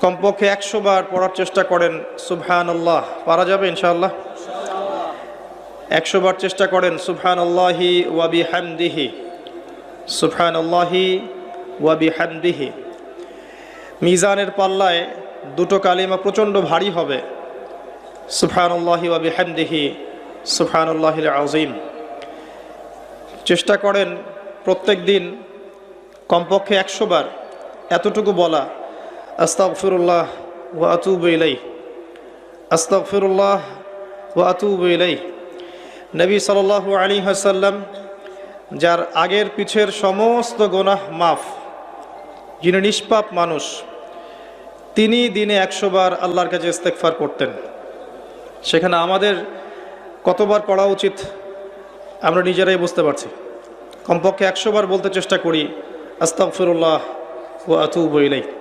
কমপক্ষে 100 বার পড়ার চেষ্টা করেন সুবহানাল্লাহ। পারা যাবে ইনশাআল্লাহ? 100 বার চেষ্টা করেন সুবহানাল্লাহি ওয়া বিহামদিহি, সুবহানাল্লাহি ওয়া বিহামদিহি। মিজানের পাল্লায় দুটো কালিমা প্রচণ্ড ভারী হবে, সুবহানাল্লাহি ওয়া বিহামদিহি, সুবহানাল্লাহিল আযীম। চেষ্টা করেন প্রত্যেক দিন কমপক্ষে 100 বার এতটুকু বলা, আস্তাগফিরুল্লাহ ওয়া আতুবু ইলাইহি, আস্তাগফিরুল্লাহ ওয়া আতুবু ইলাইহি। নবী সাল্লাল্লাহু আলাইহি ওয়াসাল্লাম, যার আগের পিছের সমস্ত গুনাহ মাফ, যিনি নিষ্পাপ মানুষ, তিনি দিনে 100 বার আল্লাহর কাছে ইস্তেগফার করতেন। সেখানে আমাদের কতবার পড়া উচিত আমরা নিজেরাই বুঝতে পারছি। কমপক্ষে 100 বার বলতে চেষ্টা করি আস্তাগফিরুল্লাহ ওয়া আতুবু ইলাইহি।